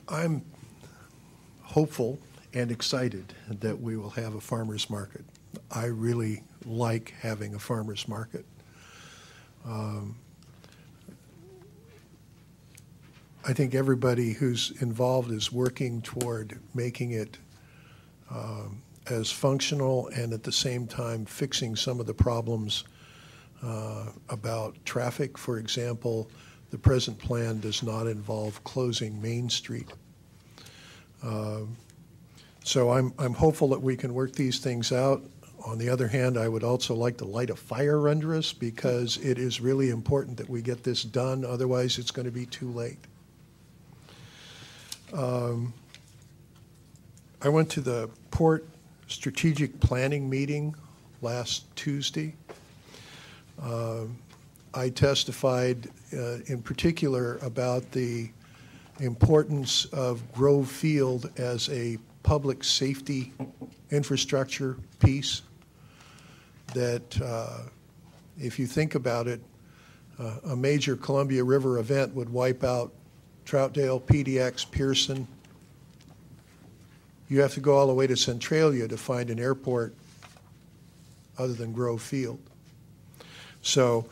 I'm hopeful and excited that we will have a farmer's market. I really like having a farmer's market. I think everybody who's involved is working toward making it as functional and at the same time fixing some of the problems about traffic. For example, the present plan does not involve closing Main Street. So I'm hopeful that we can work these things out. On the other hand, I would also like to light a fire under us because it is really important that we get this done. Otherwise, it's going to be too late. I went to the Port Strategic Planning meeting last Tuesday. I testified in particular about the importance of Grove Field as a public safety infrastructure piece that if you think about it, a major Columbia River event would wipe out Troutdale, PDX, Pearson. You have to go all the way to Centralia to find an airport other than Grove Field. So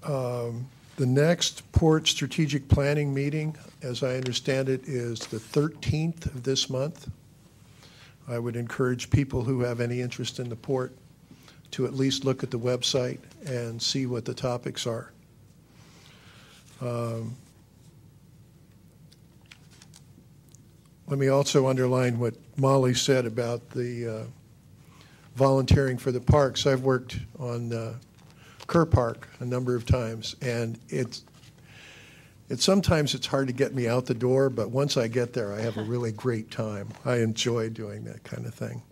the next Port Strategic Planning meeting, as I understand it, is the 13th of this month. I would encourage people who have any interest in the port to at least look at the website and see what the topics are. Let me also underline what Molly said about the volunteering for the parks. I've worked on Kerr Park a number of times, and sometimes it's hard to get me out the door, but once I get there, I have a really great time. I enjoy doing that kind of thing.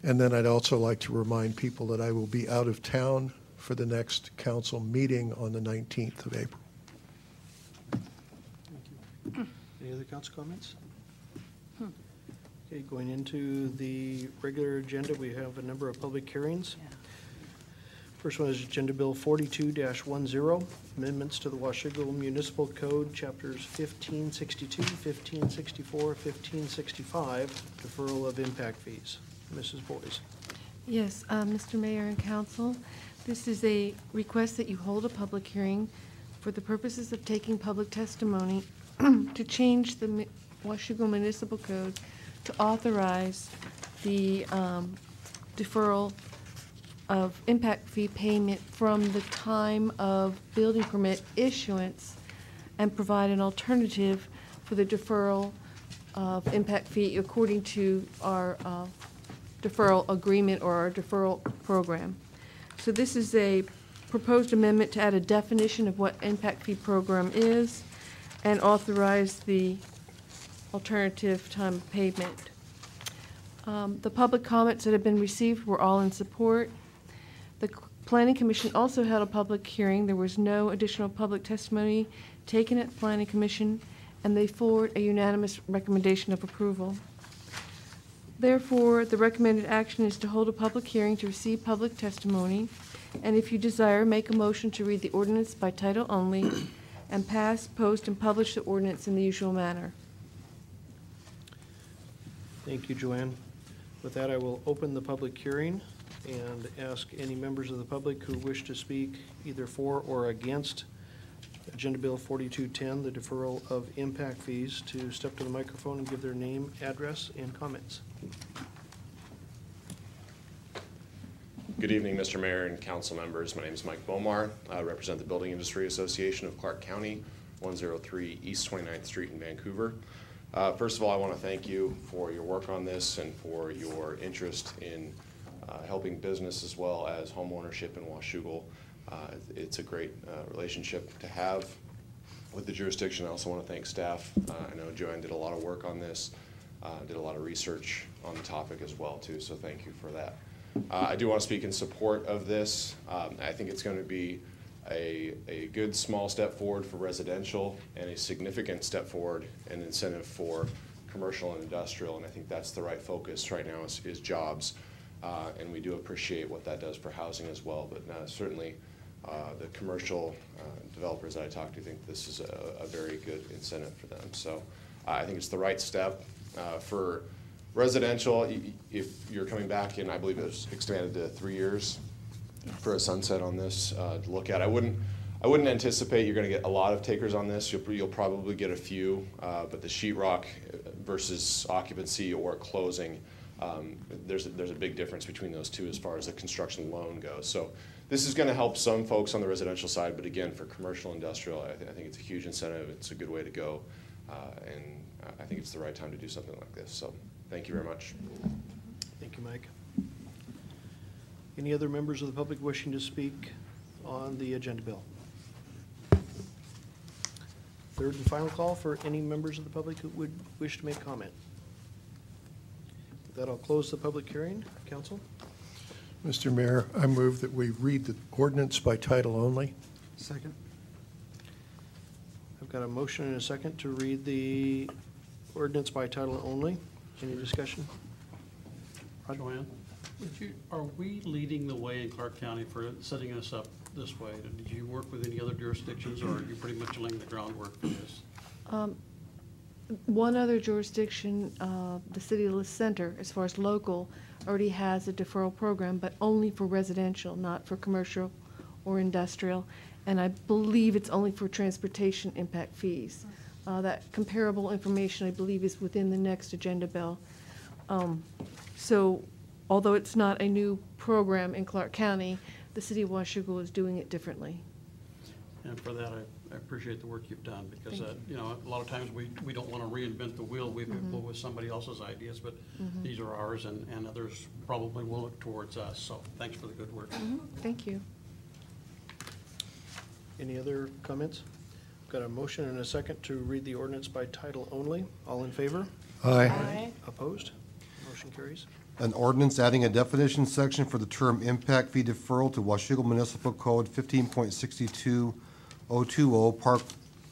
And then I'd also like to remind people that I will be out of town for the next council meeting on the 19th of April. Thank you. Any other council comments? Okay, going into the regular agenda, we have a number of public hearings. Yeah. First one is Agenda Bill 42-10, amendments to the Washougal Municipal Code, Chapters 1562, 1564, 1565, deferral of impact fees. Mrs. Boyes. Yes, Mr. Mayor and Council, this is a request that you hold a public hearing for the purposes of taking public testimony to change the Washougal Municipal Code to authorize the deferral of impact fee payment from the time of building permit issuance and provide an alternative for the deferral of impact fee according to our deferral agreement or our deferral program. So this is a proposed amendment to add a definition of what impact fee program is and authorize the alternative time of payment. The public comments that have been received were all in support. The Planning Commission also held a public hearing. There was no additional public testimony taken at the Planning Commission, and they forward a unanimous recommendation of approval. Therefore, the recommended action is to hold a public hearing to receive public testimony, and if you desire, make a motion to read the ordinance by title only and pass, post, and publish the ordinance in the usual manner. Thank you, Joanne. With that, I will open the public hearing and ask any members of the public who wish to speak either for or against Agenda Bill 4210, the deferral of impact fees, to step to the microphone and give their name, address, and comments. Good evening, Mr. Mayor and council members. My name is Mike Bomar. I represent the Building Industry Association of Clark County, 103 East 29th Street in Vancouver. First of all, I want to thank you for your work on this and for your interest in helping business as well as home ownership in Washougal. It's a great relationship to have with the jurisdiction. I also want to thank staff. I know Joanne did a lot of work on this, did a lot of research on the topic as well too, so thank you for that. I do want to speak in support of this. I think it's going to be a good small step forward for residential and a significant step forward and incentive for commercial and industrial, and I think that's the right focus right now is jobs, and we do appreciate what that does for housing as well, but certainly The commercial developers that I talk to think this is a very good incentive for them. So I think it's the right step. For residential, if you're coming back in, I believe it was expanded to 3 years for a sunset on this to look at. I wouldn't anticipate you're going to get a lot of takers on this. You'll probably get a few, but the sheetrock versus occupancy or closing, there's a big difference between those two as far as the construction loan goes. So this is going to help some folks on the residential side, but again, for commercial industrial, I think it's a huge incentive. It's a good way to go, and I think it's the right time to do something like this. So thank you very much. Thank you, Mike. Any other members of the public wishing to speak on the agenda bill? Third and final call for any members of the public who would wish to make comment. With that, I'll close the public hearing. Council? Mr. Mayor, I move that we read the ordinance by title only. Second. I've got a motion and a second to read the ordinance by title only. Any discussion? Joanne, are we leading the way in Clark County for setting us up this way? Did you work with any other jurisdictions, or are you pretty much laying the groundwork for this? One other jurisdiction, the city of La Center, as far as local, already has a deferral program, but only for residential, not for commercial or industrial. And I believe it's only for transportation impact fees. That comparable information, I believe, is within the next agenda bill. So although it's not a new program in Clark County, the city of Washougal is doing it differently. And for that, I appreciate the work you've done, because, you know, a lot of times we don't want to reinvent the wheel. We go with somebody else's ideas, but these are ours, and others probably will look towards us. So thanks for the good work. Thank you. Any other comments? Got a motion and a second to read the ordinance by title only. All in favor? Aye. Opposed? Motion carries. An ordinance adding a definition section for the term impact fee deferral to Washougal Municipal Code 15.62020, Park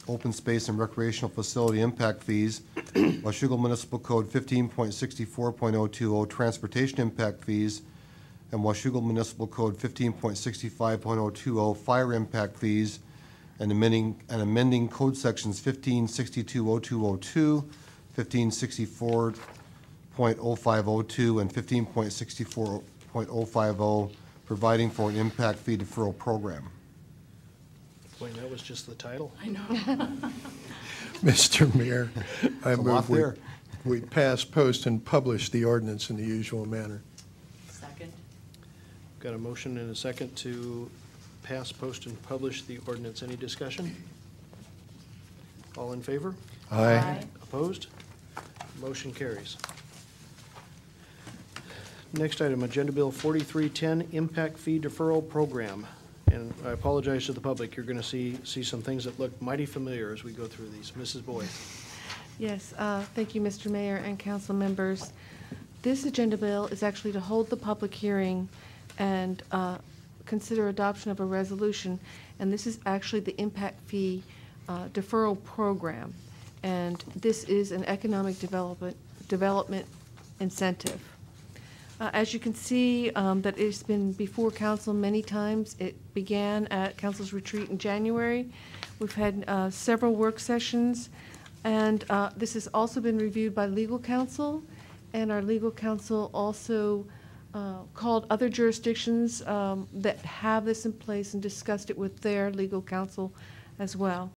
Open Space and Recreational Facility Impact Fees, Washougal Municipal Code 15.64.020, Transportation Impact Fees, and Washougal Municipal Code 15.65.020, Fire Impact Fees, and amending code sections 15.62.0202, 15.64.0502, and 15.64.050, providing for an impact fee deferral program. Boy, that was just the title. I know. Mr. Mayor, I a lot move there. we pass, post, and publish the ordinance in the usual manner. Second. Got a motion and a second to pass, post, and publish the ordinance. Any discussion? All in favor? Aye. Opposed? Motion carries. Next item, Agenda Bill 4310, Impact Fee Deferral Program. And I apologize to the public. You're going to see some things that look mighty familiar as we go through these. Mrs. Boyd. Yes, thank you, Mr. Mayor and council members. This agenda bill is actually to hold the public hearing and consider adoption of a resolution, and this is actually the impact fee deferral program, and this is an economic development incentive. As you can see, that it's been before council many times. It began at council's retreat in January. We've had several work sessions, and this has also been reviewed by legal counsel, and our legal counsel also called other jurisdictions that have this in place and discussed it with their legal counsel as well.